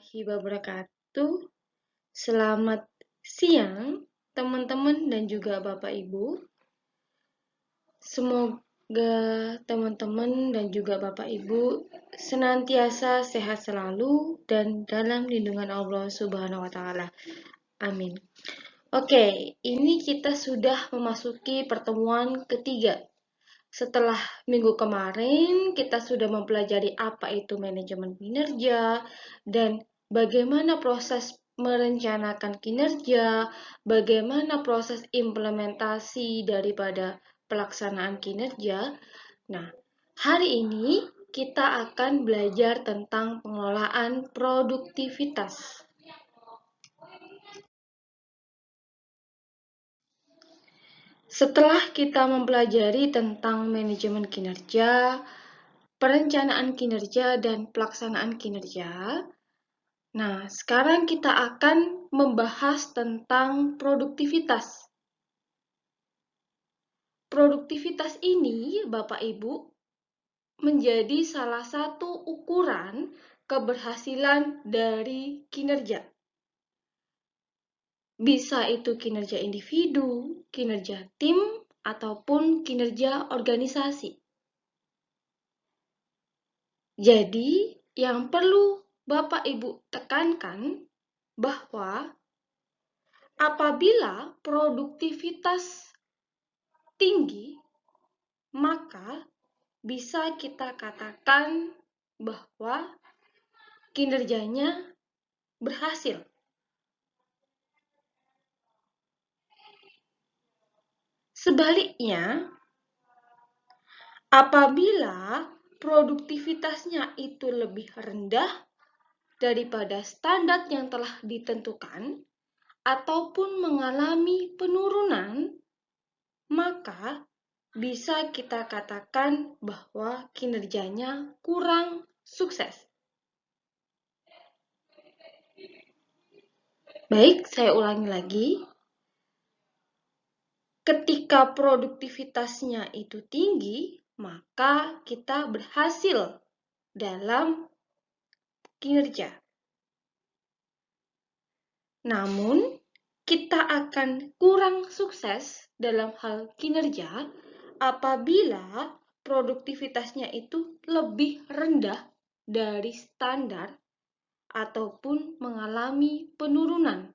warahmatullahi wabarakatuh. Selamat siang, teman-teman dan juga Bapak Ibu. Semoga teman-teman dan juga Bapak Ibu senantiasa sehat selalu dan dalam lindungan Allah Subhanahu wa Ta'ala. Amin. Oke, ini kita sudah memasuki pertemuan ketiga. Setelah minggu kemarin, kita sudah mempelajari apa itu manajemen kinerja dan bagaimana proses merencanakan kinerja, bagaimana proses implementasi daripada pelaksanaan kinerja. Nah, hari ini kita akan belajar tentang pengelolaan produktivitas. Setelah kita mempelajari tentang manajemen kinerja, perencanaan kinerja, dan pelaksanaan kinerja, nah sekarang kita akan membahas tentang produktivitas. Produktivitas ini, Bapak Ibu, menjadi salah satu ukuran keberhasilan dari kinerja. Bisa itu kinerja individu, kinerja tim, ataupun kinerja organisasi. Jadi, yang perlu Bapak Ibu tekankan bahwa apabila produktivitas tinggi, maka bisa kita katakan bahwa kinerjanya berhasil. Sebaliknya, apabila produktivitasnya itu lebih rendah daripada standar yang telah ditentukan ataupun mengalami penurunan, maka bisa kita katakan bahwa kinerjanya kurang sukses. Baik, saya ulangi lagi. Ketika produktivitasnya itu tinggi, maka kita berhasil dalam kinerja. Namun, kita akan kurang sukses dalam hal kinerja apabila produktivitasnya itu lebih rendah dari standar ataupun mengalami penurunan.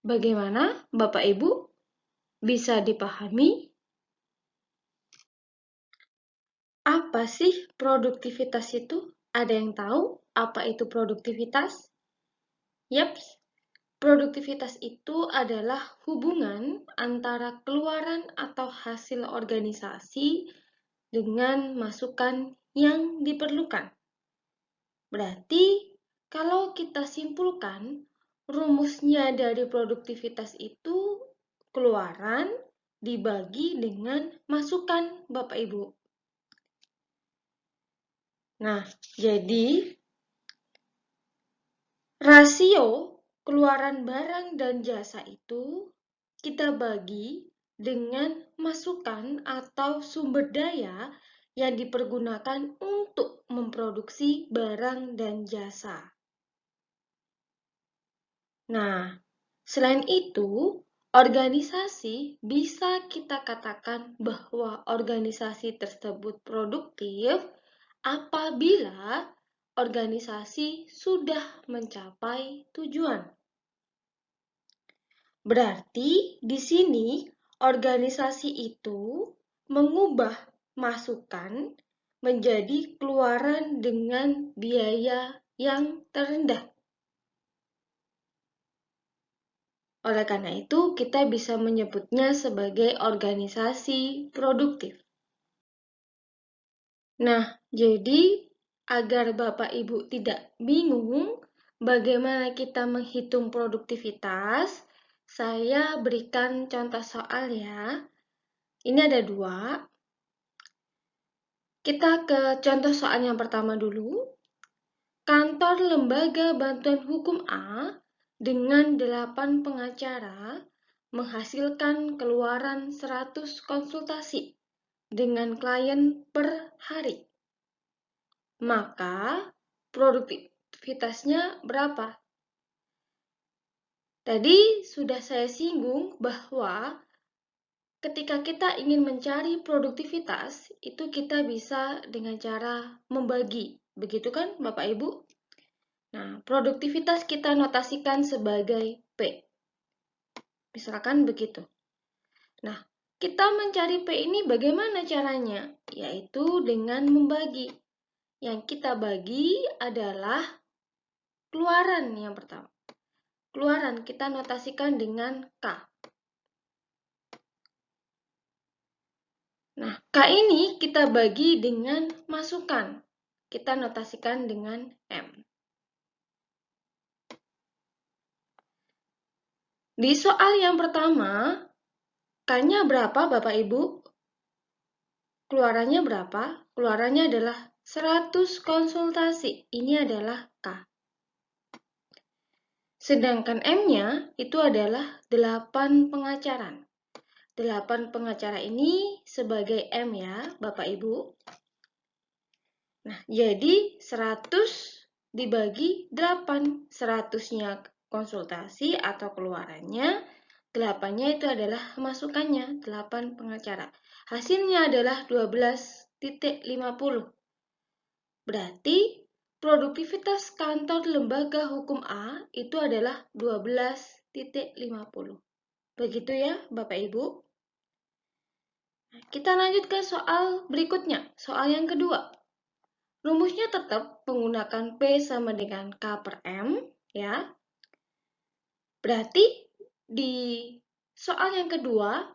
Bagaimana, Bapak Ibu? Bisa dipahami? Apa sih produktivitas itu? Ada yang tahu apa itu produktivitas? Yaps, produktivitas itu adalah hubungan antara keluaran atau hasil organisasi dengan masukan yang diperlukan. Berarti, kalau kita simpulkan, rumusnya dari produktivitas itu keluaran dibagi dengan masukan, Bapak Ibu. Nah, jadi rasio keluaran barang dan jasa itu kita bagi dengan masukan atau sumber daya yang dipergunakan untuk memproduksi barang dan jasa. Nah, selain itu, organisasi bisa kita katakan bahwa organisasi tersebut produktif apabila organisasi sudah mencapai tujuan. Berarti di sini organisasi itu mengubah masukan menjadi keluaran dengan biaya yang terendah. Oleh karena itu, kita bisa menyebutnya sebagai organisasi produktif. Nah, jadi agar Bapak Ibu tidak bingung bagaimana kita menghitung produktivitas, saya berikan contoh soal ya. Ini ada 2. Kita ke contoh soal yang pertama dulu. Kantor lembaga bantuan hukum A dengan 8 pengacara menghasilkan keluaran 100 konsultasi dengan klien per hari. Maka produktivitasnya berapa? Tadi sudah saya singgung bahwa ketika kita ingin mencari produktivitas, itu kita bisa dengan cara membagi. Begitu kan, Bapak Ibu? Nah, produktivitas kita notasikan sebagai P. Misalkan begitu. Nah, kita mencari P ini bagaimana caranya? Yaitu dengan membagi. Yang kita bagi adalah keluaran yang pertama. Keluaran kita notasikan dengan K. Nah, K ini kita bagi dengan masukan. Kita notasikan dengan M. Di soal yang pertama, K-nya berapa Bapak Ibu? Keluarannya berapa? Keluarannya adalah 100 konsultasi. Ini adalah K. Sedangkan M-nya itu adalah 8 pengacaran. 8 pengacara ini sebagai M ya, Bapak Ibu. Nah, jadi 100 dibagi 8. 100-nya konsultasi atau keluarannya, 8-nya itu adalah masukannya, 8 pengacara. Hasilnya adalah 12,50. Berarti produktivitas kantor lembaga hukum A itu adalah 12,50. Begitu ya, Bapak Ibu. Kita lanjut ke soal berikutnya, soal yang kedua. Rumusnya tetap menggunakan P sama dengan K per M, ya. Berarti di soal yang kedua,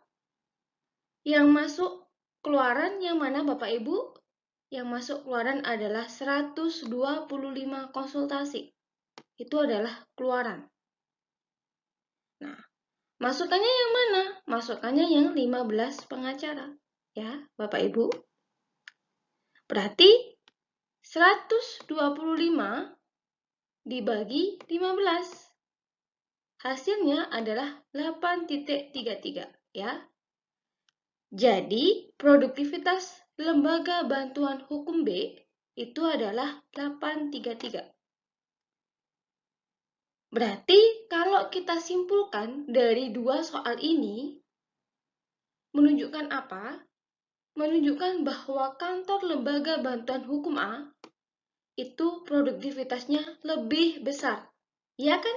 yang masuk keluaran yang mana Bapak Ibu? Yang masuk keluaran adalah 125 konsultasi. Itu adalah keluaran. Nah, masukannya yang mana? Masukannya yang 15 pengacara. Ya, Bapak Ibu. Berarti 125 dibagi 15. Hasilnya adalah 8,33 ya. Jadi, produktivitas lembaga bantuan hukum B itu adalah 8,33. Berarti kalau kita simpulkan dari dua soal ini menunjukkan apa? Menunjukkan bahwa kantor lembaga bantuan hukum A itu produktivitasnya lebih besar. Ya kan?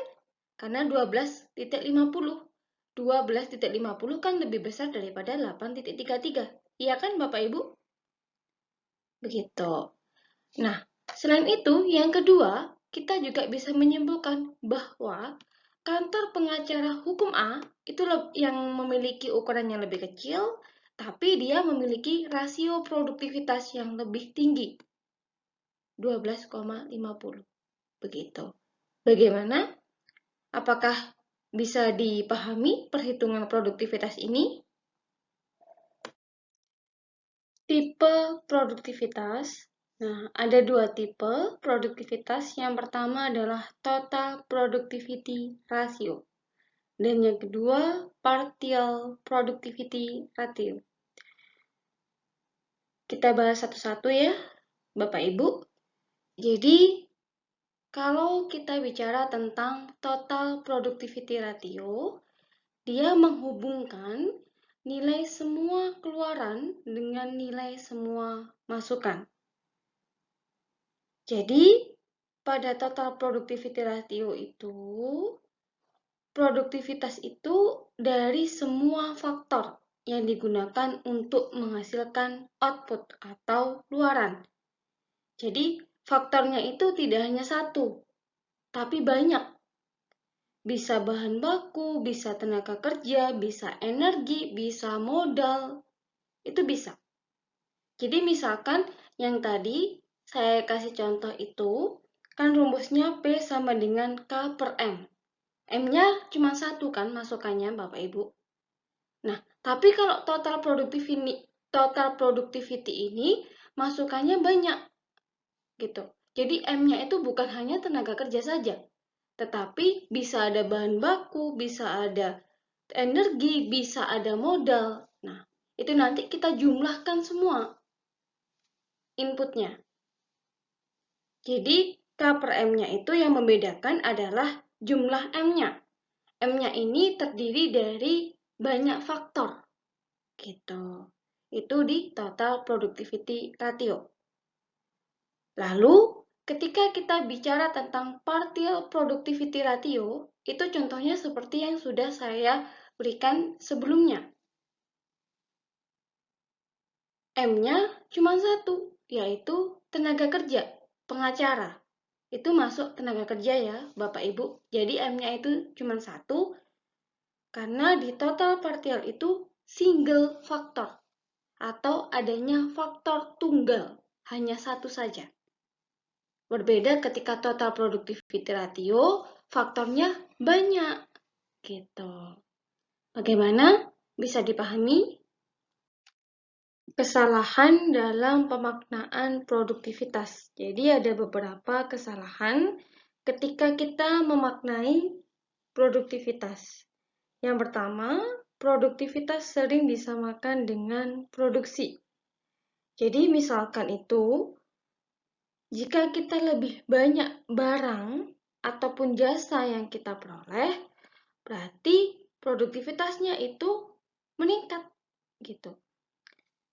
Karena 12,50. 12,50 kan lebih besar daripada 8,33. Iya kan Bapak Ibu? Begitu. Nah, selain itu, yang kedua, kita juga bisa menyimpulkan bahwa kantor pengacara hukum A itu yang memiliki ukuran yang lebih kecil, tapi dia memiliki rasio produktivitas yang lebih tinggi. 12,50. Begitu. Bagaimana? Apakah bisa dipahami perhitungan produktivitas ini? Tipe produktivitas. Nah, ada dua tipe produktivitas. Yang pertama adalah total productivity ratio. Dan yang kedua, partial productivity ratio. Kita bahas satu-satu ya, Bapak Ibu. Jadi, kalau kita bicara tentang total productivity ratio, dia menghubungkan nilai semua keluaran dengan nilai semua masukan. Jadi, pada total productivity ratio itu, produktivitas itu dari semua faktor yang digunakan untuk menghasilkan output atau luaran. Jadi, faktornya itu tidak hanya satu, tapi banyak. Bisa bahan baku, bisa tenaga kerja, bisa energi, bisa modal. Itu bisa. Jadi misalkan yang tadi saya kasih contoh itu, kan rumusnya P sama dengan K per M. M-nya cuma satu kan masukannya Bapak Ibu. Nah, tapi kalau total productivity ini masukannya banyak. Gitu. Jadi M-nya itu bukan hanya tenaga kerja saja, tetapi bisa ada bahan baku, bisa ada energi, bisa ada modal. Nah, itu nanti kita jumlahkan semua inputnya. Jadi, K per M-nya itu yang membedakan adalah jumlah M-nya. M-nya ini terdiri dari banyak faktor. Gitu. Itu di total productivity ratio. Lalu, ketika kita bicara tentang partial productivity ratio, itu contohnya seperti yang sudah saya berikan sebelumnya. M-nya cuma satu, yaitu tenaga kerja, pengacara. Itu masuk tenaga kerja ya, Bapak Ibu. Jadi M-nya itu cuma satu, karena di total partial itu single faktor, atau adanya faktor tunggal, hanya satu saja. Berbeda ketika total productivity ratio, faktornya banyak. Gitu. Bagaimana? Bisa dipahami? Kesalahan dalam pemaknaan produktivitas. Jadi ada beberapa kesalahan ketika kita memaknai produktivitas. Yang pertama, produktivitas sering disamakan dengan produksi. Jadi misalkan itu, jika kita lebih banyak barang ataupun jasa yang kita peroleh, berarti produktivitasnya itu meningkat gitu.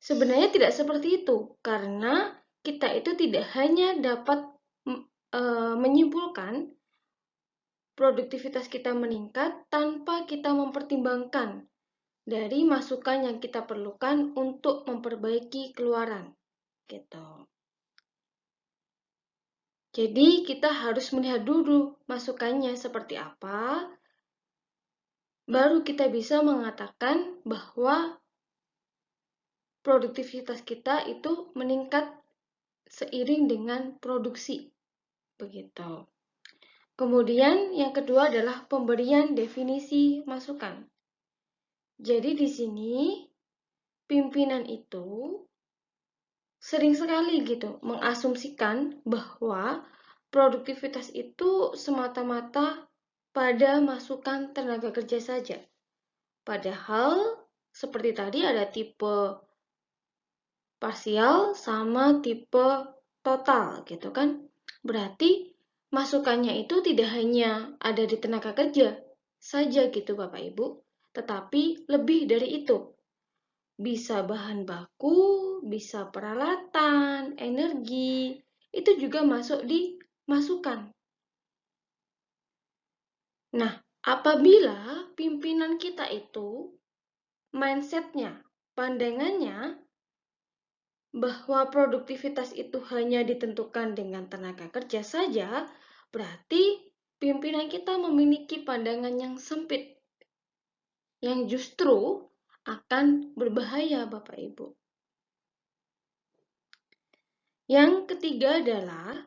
Sebenarnya tidak seperti itu, karena kita itu tidak hanya dapat menyimpulkan produktivitas kita meningkat tanpa kita mempertimbangkan dari masukan yang kita perlukan untuk memperbaiki keluaran. Gitu. Jadi kita harus melihat dulu masukannya seperti apa, baru kita bisa mengatakan bahwa produktivitas kita itu meningkat seiring dengan produksi. Begitu. Kemudian yang kedua adalah pemberian definisi masukan. Jadi di sini pimpinan itu sering sekali gitu mengasumsikan bahwa produktivitas itu semata-mata pada masukan tenaga kerja saja. Padahal seperti tadi ada tipe parsial sama tipe total gitu kan. Berarti masukannya itu tidak hanya ada di tenaga kerja saja gitu Bapak Ibu, tetapi lebih dari itu. Bisa bahan baku, bisa peralatan, energi, itu juga masuk di masukan. Nah, apabila pimpinan kita itu mindsetnya, pandangannya bahwa produktivitas itu hanya ditentukan dengan tenaga kerja saja, berarti pimpinan kita memiliki pandangan yang sempit, yang justru akan berbahaya, Bapak Ibu. Yang ketiga adalah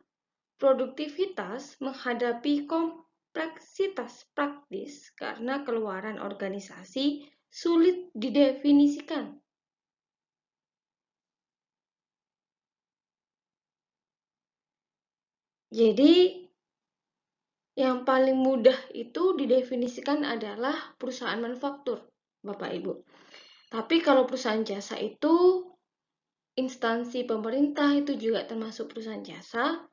produktivitas menghadapi kompleksitas praktis karena keluaran organisasi sulit didefinisikan. Jadi, yang paling mudah itu didefinisikan adalah perusahaan manufaktur, Bapak Ibu. Tapi kalau perusahaan jasa itu, instansi pemerintah itu juga termasuk perusahaan jasa,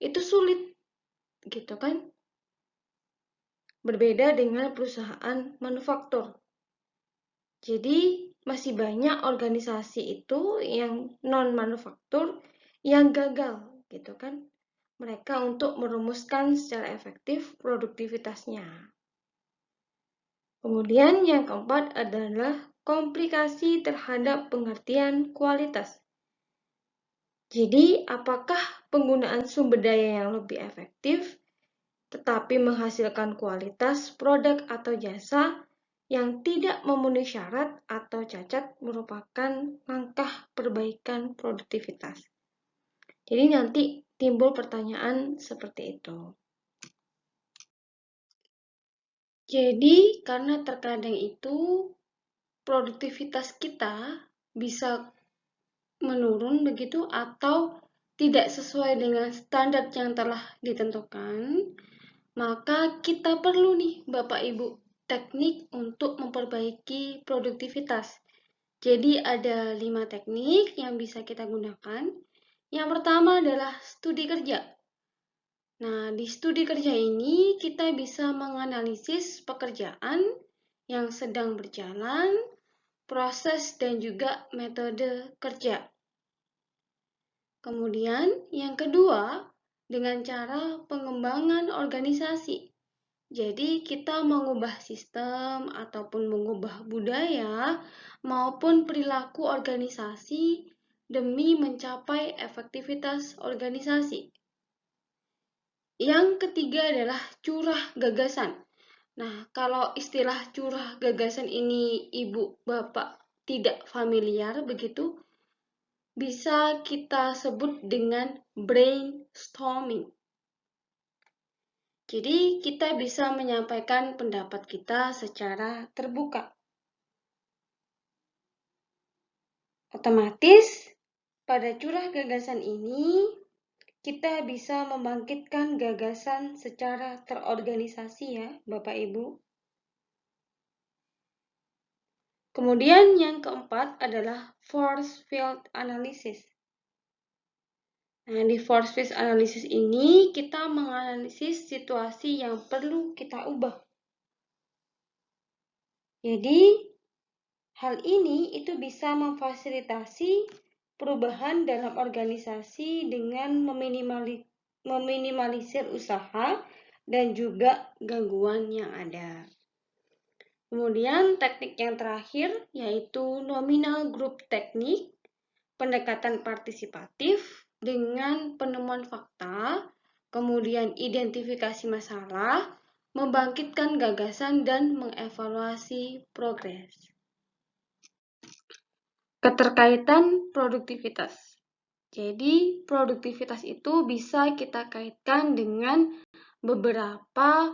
itu sulit, gitu kan? Berbeda dengan perusahaan manufaktur. Jadi, masih banyak organisasi itu yang non-manufaktur yang gagal, gitu kan? Mereka untuk merumuskan secara efektif produktivitasnya. Kemudian yang keempat adalah komplikasi terhadap pengertian kualitas. Jadi, apakah penggunaan sumber daya yang lebih efektif tetapi menghasilkan kualitas produk atau jasa yang tidak memenuhi syarat atau cacat merupakan langkah perbaikan produktivitas. Jadi nanti timbul pertanyaan seperti itu. Jadi karena terkadang itu produktivitas kita bisa menurun begitu atau tidak sesuai dengan standar yang telah ditentukan, maka kita perlu nih Bapak Ibu teknik untuk memperbaiki produktivitas. Jadi ada 5 teknik yang bisa kita gunakan. Yang pertama adalah studi kerja. Nah, di studi kerja ini kita bisa menganalisis pekerjaan yang sedang berjalan, proses dan juga metode kerja. Kemudian yang kedua, dengan cara pengembangan organisasi. Jadi kita mengubah sistem ataupun mengubah budaya maupun perilaku organisasi demi mencapai efektivitas organisasi. Yang ketiga adalah curah gagasan. Nah, kalau istilah curah gagasan ini Ibu Bapak tidak familiar begitu, bisa kita sebut dengan brainstorming. Jadi, kita bisa menyampaikan pendapat kita secara terbuka. Otomatis, pada curah gagasan ini, kita bisa membangkitkan gagasan secara terorganisasi ya, Bapak Ibu. Kemudian yang keempat adalah force field analysis. Nah, di force field analysis ini kita menganalisis situasi yang perlu kita ubah. Jadi, hal ini itu bisa memfasilitasi perubahan dalam organisasi dengan meminimalisir usaha dan juga gangguan yang ada. Kemudian teknik yang terakhir yaitu nominal group technique, pendekatan partisipatif dengan penemuan fakta, kemudian identifikasi masalah, membangkitkan gagasan dan mengevaluasi progres. Keterkaitan produktivitas. Jadi, produktivitas itu bisa kita kaitkan dengan beberapa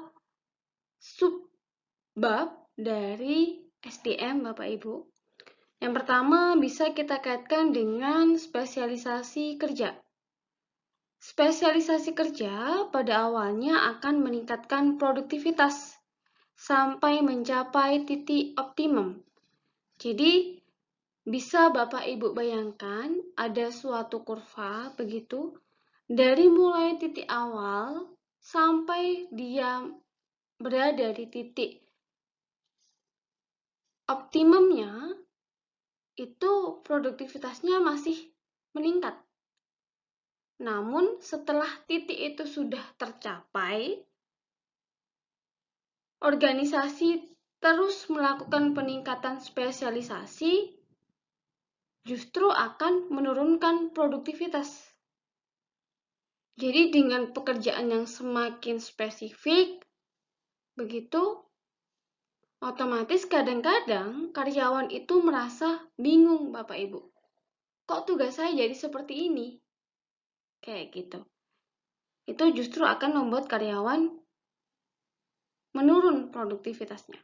subbab dari SDM, Bapak Ibu. Yang pertama bisa kita kaitkan dengan spesialisasi kerja. Spesialisasi kerja pada awalnya akan meningkatkan produktivitas sampai mencapai titik optimum. Jadi, bisa Bapak Ibu bayangkan ada suatu kurva begitu, dari mulai titik awal sampai dia berada di titik optimumnya, itu produktivitasnya masih meningkat. Namun setelah titik itu sudah tercapai, organisasi terus melakukan peningkatan spesialisasi justru akan menurunkan produktivitas. Jadi dengan pekerjaan yang semakin spesifik, begitu, otomatis kadang-kadang karyawan itu merasa bingung, Bapak Ibu. Kok tugas saya jadi seperti ini? Kayak gitu. Itu justru akan membuat karyawan menurun produktivitasnya.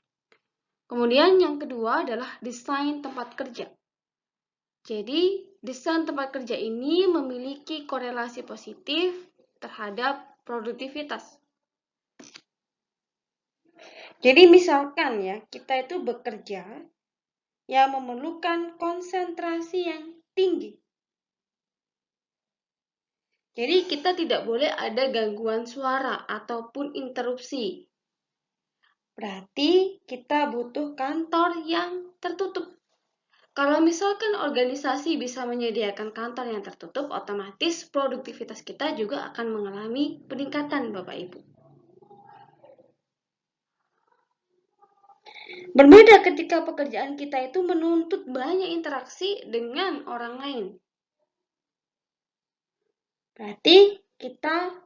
Kemudian yang kedua adalah desain tempat kerja. Jadi, desain tempat kerja ini memiliki korelasi positif terhadap produktivitas. Jadi misalkan ya, kita itu bekerja yang memerlukan konsentrasi yang tinggi. Jadi kita tidak boleh ada gangguan suara ataupun interupsi. Berarti kita butuh kantor yang tertutup. Kalau misalkan organisasi bisa menyediakan kantor yang tertutup, otomatis produktivitas kita juga akan mengalami peningkatan, Bapak Ibu. Berbeda ketika pekerjaan kita itu menuntut banyak interaksi dengan orang lain. Berarti kita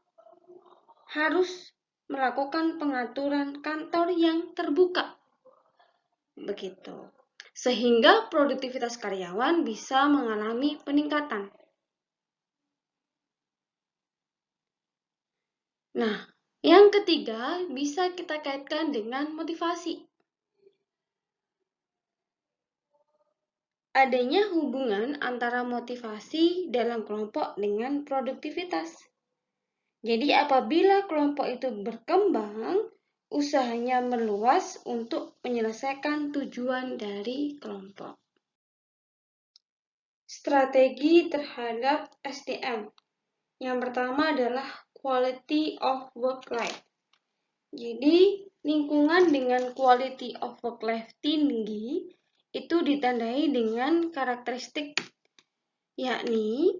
harus melakukan pengaturan kantor yang terbuka. Begitu. Sehingga produktivitas karyawan bisa mengalami peningkatan. Nah, yang ketiga bisa kita kaitkan dengan motivasi. Adanya hubungan antara motivasi dalam kelompok dengan produktivitas. Jadi apabila kelompok itu berkembang, usahanya meluas untuk menyelesaikan tujuan dari kelompok. Strategi terhadap SDM. Yang pertama adalah quality of work life. Jadi, lingkungan dengan quality of work life tinggi itu ditandai dengan karakteristik yakni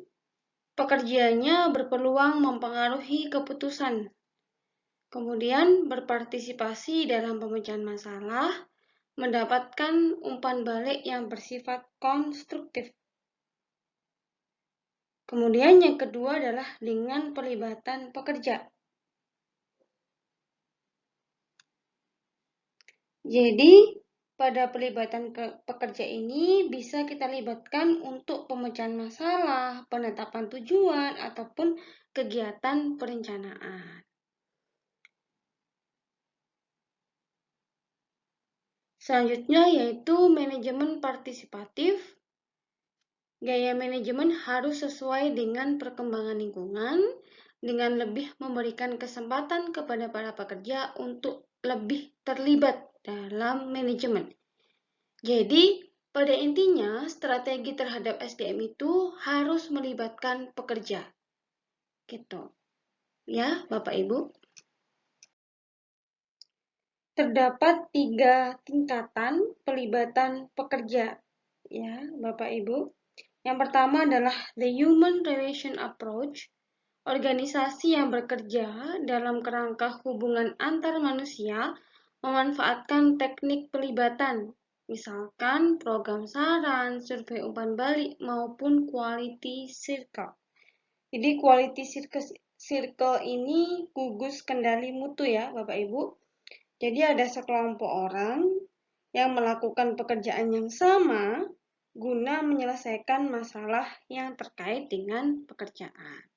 pekerjaannya berpeluang mempengaruhi keputusan, kemudian berpartisipasi dalam pemecahan masalah, mendapatkan umpan balik yang bersifat konstruktif. Kemudian yang kedua adalah dengan pelibatan pekerja. Jadi, pada pelibatan pekerja ini bisa kita libatkan untuk pemecahan masalah, penetapan tujuan, ataupun kegiatan perencanaan. Selanjutnya yaitu manajemen partisipatif. Gaya manajemen harus sesuai dengan perkembangan lingkungan, dengan lebih memberikan kesempatan kepada para pekerja untuk lebih terlibat dalam manajemen. Jadi, pada intinya, strategi terhadap SDM itu harus melibatkan pekerja. Gitu. Ya, Bapak Ibu. Terdapat 3 tingkatan pelibatan pekerja. Ya, Bapak Ibu. Yang pertama adalah the human relation approach, organisasi yang bekerja dalam kerangka hubungan antar manusia memanfaatkan teknik pelibatan, misalkan program saran, survei umpan balik, maupun quality circle. Jadi quality circle ini gugus kendali mutu ya Bapak Ibu. Jadi ada sekelompok orang yang melakukan pekerjaan yang sama guna menyelesaikan masalah yang terkait dengan pekerjaan.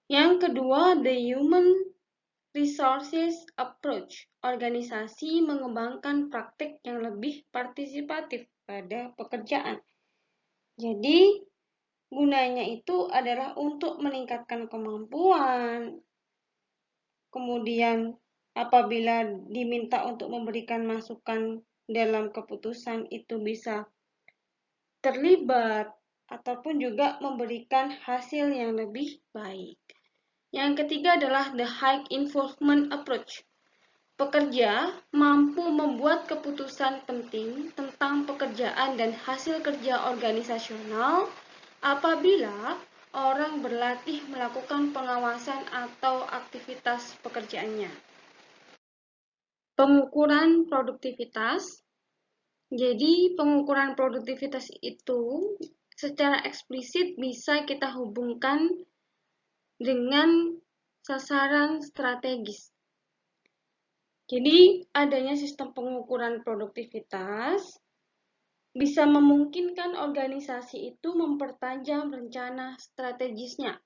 Yang kedua, the human resources approach. Organisasi mengembangkan praktik yang lebih partisipatif pada pekerjaan. Jadi, gunanya itu adalah untuk meningkatkan kemampuan. Kemudian, apabila diminta untuk memberikan masukan dalam keputusan itu bisa terlibat ataupun juga memberikan hasil yang lebih baik. Yang ketiga adalah the high involvement approach. Pekerja mampu membuat keputusan penting tentang pekerjaan dan hasil kerja organisasional apabila orang berlatih melakukan pengawasan atau aktivitas pekerjaannya. Pengukuran produktivitas. Jadi, pengukuran produktivitas itu secara eksplisit bisa kita hubungkan dengan sasaran strategis. Jadi, adanya sistem pengukuran produktivitas bisa memungkinkan organisasi itu mempertajam rencana strategisnya.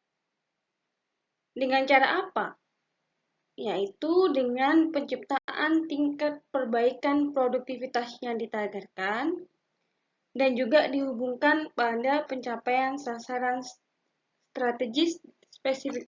Dengan cara apa? Yaitu dengan penciptaan tingkat perbaikan produktivitas yang ditargetkan dan juga dihubungkan pada pencapaian sasaran strategis spesifik.